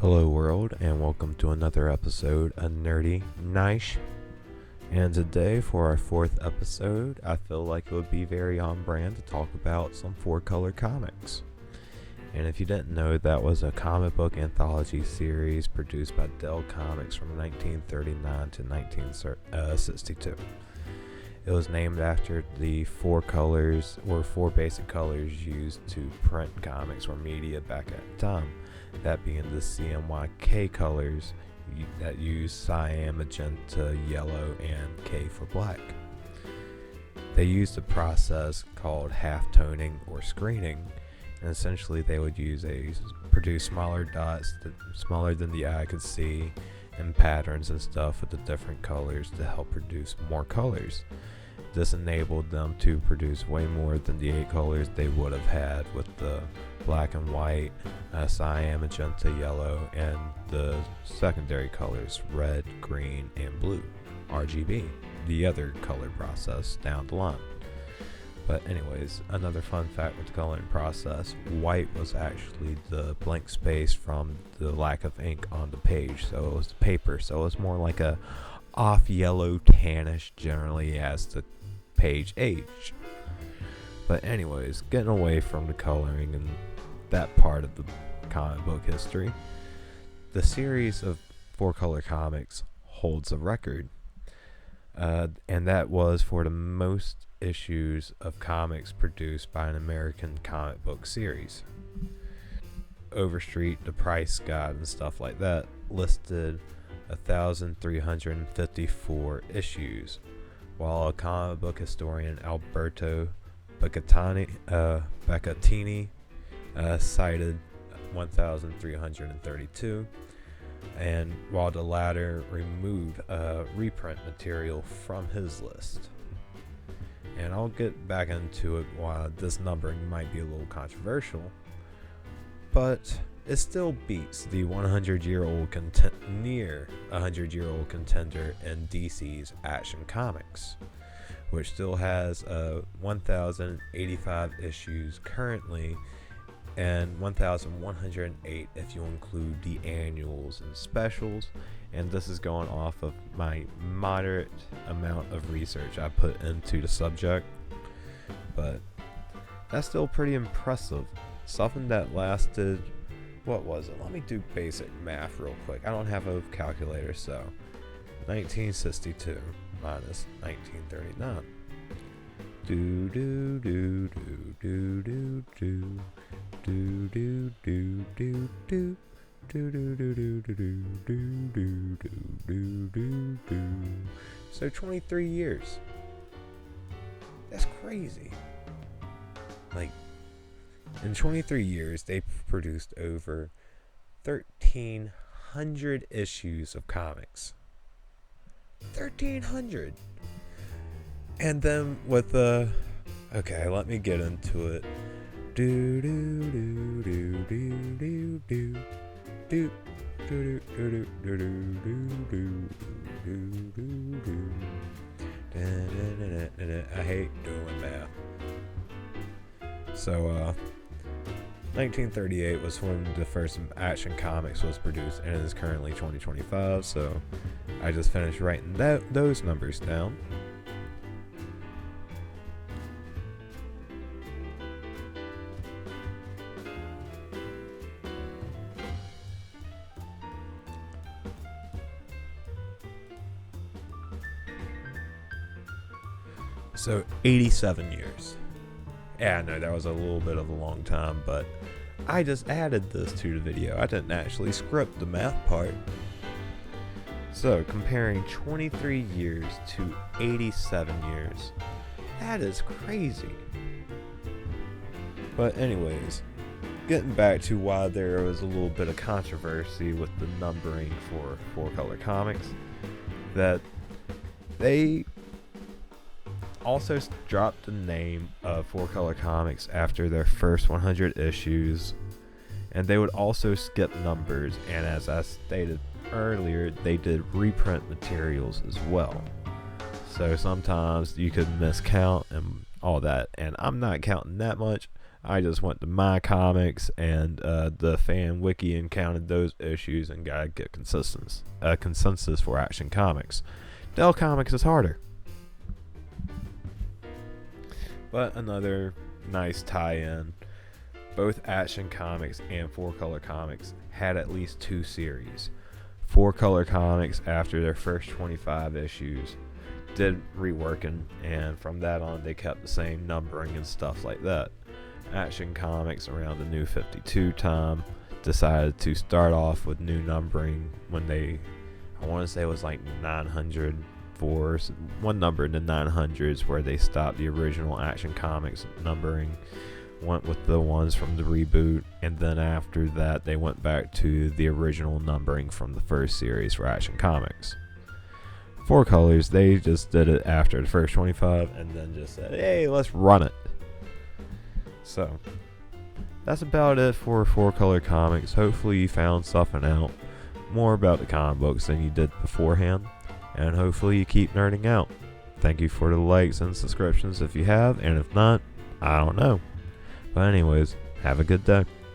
Hello world, and welcome to another episode of Nerdy Niche. And today for our fourth episode, I feel like it would be very on brand to talk about some 4-color comics. And if you didn't know, that was a comic book anthology series produced by Dell Comics from 1939 to 1962. It was named after the 4 colors, or 4 basic colors used to print comics or media back at the time. That being the CMYK colors that use cyan, magenta, yellow, and K for black. They used a process called half-toning or screening, and essentially they would produce smaller dots, smaller than the eye could see, and patterns and stuff with the different colors to help produce more colors. This enabled them to produce way more than the 8 colors they would have had with the black and white, cyan, magenta, yellow, and the secondary colors red, green, and blue, RGB, the other color process down the line. But anyways, another fun fact with the coloring process, white was actually the blank space from the lack of ink on the page, so it was the paper, so it was more like a off yellow tannish generally as the page aged. But anyways, getting away from the coloring and that part of the comic book history, the series of 4-color comics holds a record, and that was for the most issues of comics produced by an American comic book series. Overstreet, the Price Guide, and stuff like that listed 1,354 issues, while a comic book historian, Alberto Beccatini, cited 1,332, and while the latter removed reprint material from his list. And I'll get back into it why this numbering might be a little controversial, but it still beats the 100-year-old near 100-year-old contender in DC's Action Comics, which still has 1,085 issues currently, and 1,108 if you include the annuals and specials. And this is going off of my moderate amount of research I put into the subject, but that's still pretty impressive. Something that lasted, what was it? Let me do basic math real quick. I don't have a calculator, so 1962 minus 1939. Do do do do do do do do do do do do. So 23 years. That's crazy. Like, in 23 years, they produced over 1,300 issues of comics. 1,300. And then with okay, let me get into it. Do do do do do do do. Do do do do do do do do do. I hate doing math. So 1938 was when the first Action Comics was produced, and it is currently 2025, so I just finished writing those numbers down. So 87 years. Yeah, I know that was a little bit of a long time, but I just added this to the video. I didn't actually script the math part. So comparing 23 years to 87 years, that is crazy. But anyways, getting back to why there was a little bit of controversy with the numbering for 4-color comics, that they also dropped the name of 4-color comics after their first 100 issues, and they would also skip numbers, and as I stated earlier, they did reprint materials as well, so sometimes you could miscount and all that, and I'm not counting that much, I just went to my comics and the fan wiki and counted those issues and got a good consensus for Action Comics. Dell Comics is harder. But another nice tie-in. Both Action Comics and 4-Color Comics had at least 2 series. 4-Color Comics, after their first 25 issues, did reworking, and from that on they kept the same numbering and stuff like that. Action Comics, around the New 52 time, decided to start off with new numbering when I want to say it was like 904, one number in the 900s, where they stopped the original Action Comics numbering, went with the ones from the reboot, and then after that they went back to the original numbering from the first series for Action Comics. 4-Colors, they just did it after the first 25 and then just said, hey, let's run it. So that's about it for 4-Color Comics. Hopefully you found something out more about the comic books than you did beforehand, and hopefully you keep nerding out. Thank you for the likes and subscriptions if you have, and if not, I don't know. But anyways, have a good day.